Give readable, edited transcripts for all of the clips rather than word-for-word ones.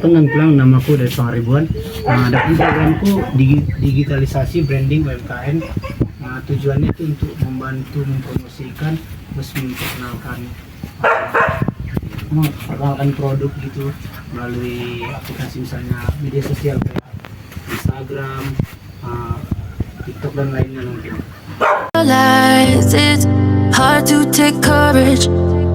Kenal pulang, namaku dari Pangaribuan. Adapun programku digitalisasi branding UMKM. Tujuannya itu untuk membantu mempromosikan, terus memperkenalkan produk gitu melalui aplikasi misalnya media sosial kayak Instagram, TikTok dan lainnya mungkin. It's hard to take courage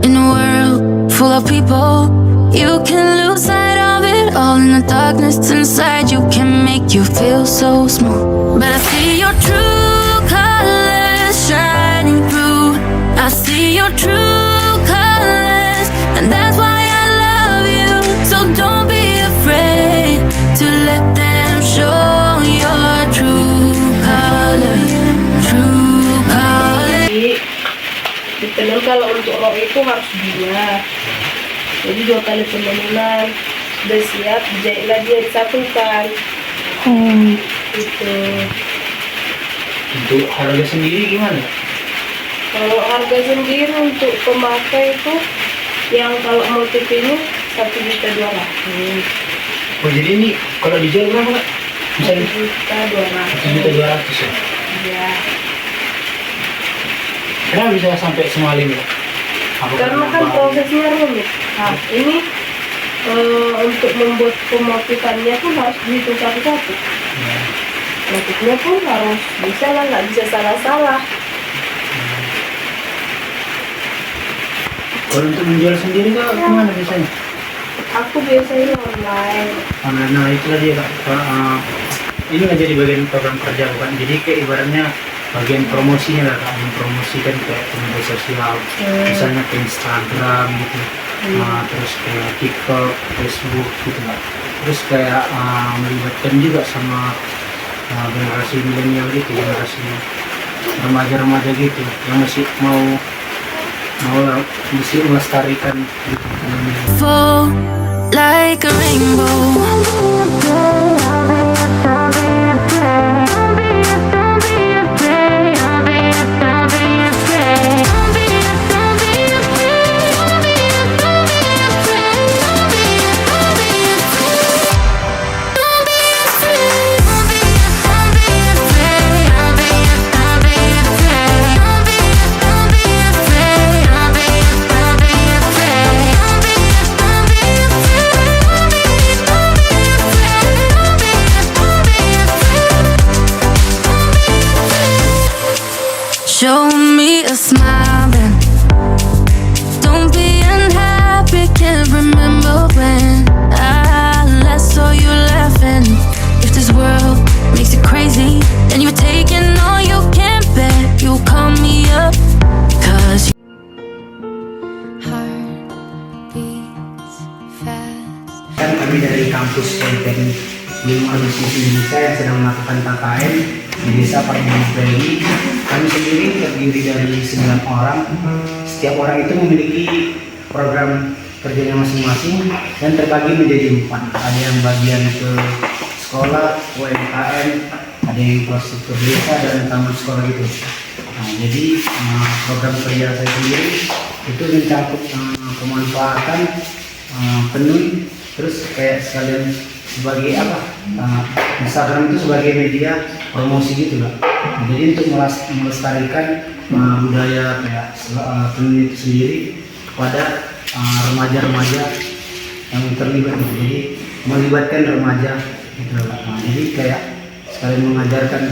in a world full of people. You can lose sight of it all in the darkness inside. You can make you feel so small. But I see your true colors shining through. I see your true colors, and that's why I love you. So don't be afraid to let them show your true colors. True colors. Ditenun kalau untuk rok itu harus dua. Jadi 2 kali penurunan sudah siap, dijahitlah dia disatukan. Gitu. Untuk harga sendiri gimana? Kalau harga sendiri untuk pemakai itu yang kalau motif ini 1.200.000. Oh jadi ini kalau dijual berapa Kak? Misalnya 1.200.000. 1.200.000 ya? Iya. Kenapa bisa sampai semua ini Kak? Karena kan prosesnya rumit. Nah, ini untuk membuat pemotifannya pun harus dihitung satu-satu. Motifnya pun harus bisa lah, nggak bisa salah-salah. Kalau untuk menjual sendiri Kak, kemana biasanya? Aku biasanya online. Nah itulah dia Kak. Ini nggak jadi bagian program kerja bukan? Jadi kayak ibaratnya bagian promosinya lah Kak, mempromosikan kayak ke media sosial, misalnya ke Instagram gitu, terus ke TikTok, Facebook gitu Kak. Terus kayak melibatkan juga sama generasi milenial gitu, generasi remaja-remaja gitu yang masih mau mesti melestarikan gitu. Fall like a rainbow. Show me a smile then. Don't be unhappy, can't remember when I last saw you laughing. If this world makes it crazy, then you're taking all you can bear. You'll call me up, cause heart beats fast. Kami dari kampus Politeknik Ilmu Administrasi Indonesia yang sedang melakukan KKN di Desa Pangaribuan ini. Kami sendiri terdiri dari 9 orang. Setiap orang itu memiliki program kerjanya masing-masing dan terbagi menjadi 4. Ada yang bagian ke sekolah, UMKM, ada yang infrastruktur desa dan taman sekolah gitu. Nah, jadi program kerja saya sendiri itu mencakup pemanfaatan penun, terus kayak sekalian sebagai apa? Instagram itu sebagai media promosi gitu lah. Jadi untuk melestarikan budaya kayak tenun itu sendiri kepada remaja-remaja yang terlibat gitu. Jadi melibatkan remaja gitu lah. Jadi kayak sekalian mengajarkan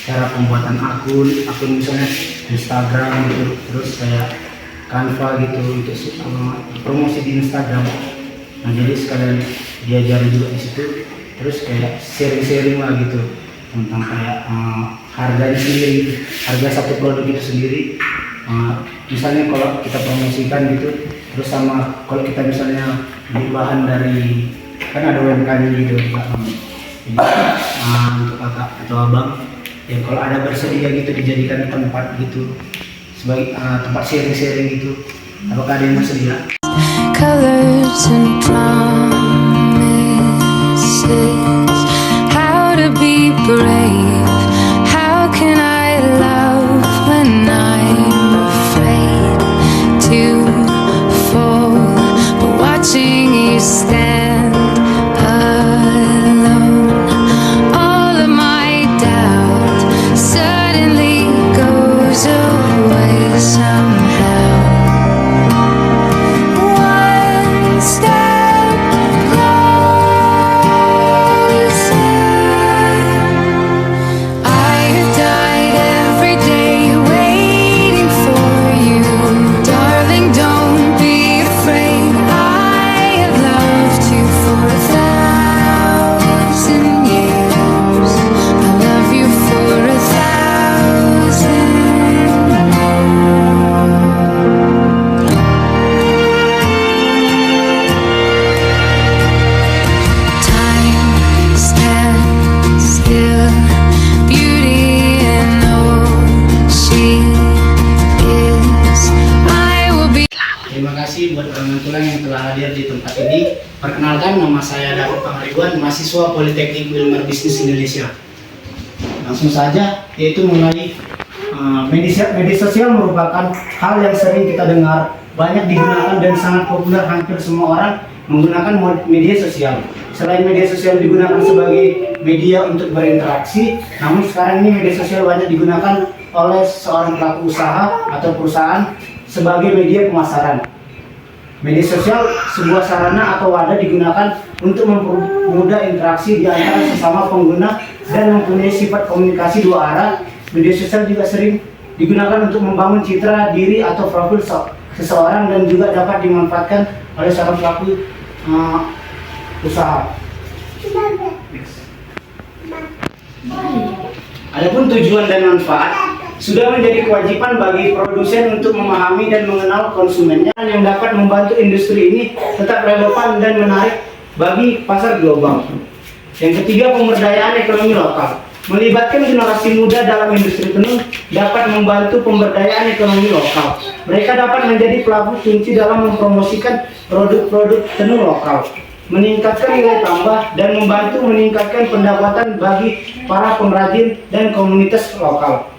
cara pembuatan akun misalnya Instagram gitu, terus kayak Canva gitu untuk promosi di Instagram. Nah jadi sekalian diajari juga di situ, terus kayak sharing lah gitu tentang kayak harganya sendiri gitu. Harga satu produk itu sendiri, misalnya kalau kita promosikan gitu, terus sama kalau kita misalnya beli bahan dari, kan ada UMKM gitu. Jadi untuk kakak atau abang ya kalau ada bersedia gitu dijadikan tempat gitu sebagai tempat sharing gitu, apakah ada yang bersedia? Colors and promises, how to be brave, how can I love when I'm tempat ini. Perkenalkan, nama saya David Pangaribuan, mahasiswa Politeknik Wilmer Bisnis Indonesia. Langsung saja, yaitu mengenai media sosial merupakan hal yang sering kita dengar, banyak digunakan dan sangat populer, hampir semua orang menggunakan media sosial. Selain media sosial digunakan sebagai media untuk berinteraksi, namun sekarang ini media sosial banyak digunakan oleh seorang pelaku usaha atau perusahaan sebagai media pemasaran. Media sosial sebuah sarana atau wadah digunakan untuk mempermudah interaksi di antara sesama pengguna dan mempunyai sifat komunikasi dua arah. Media sosial juga sering digunakan untuk membangun citra diri atau profil seseorang dan juga dapat dimanfaatkan oleh seorang pelaku usaha. Adapun tujuan dan manfaat, sudah menjadi kewajiban bagi produsen untuk memahami dan mengenal konsumennya yang dapat membantu industri ini tetap relevan dan menarik bagi pasar global. Yang ketiga, pemberdayaan ekonomi lokal. Melibatkan generasi muda dalam industri tenun dapat membantu pemberdayaan ekonomi lokal. Mereka dapat menjadi pelaku kunci dalam mempromosikan produk-produk tenun lokal, meningkatkan nilai tambah, dan membantu meningkatkan pendapatan bagi para pengrajin dan komunitas lokal.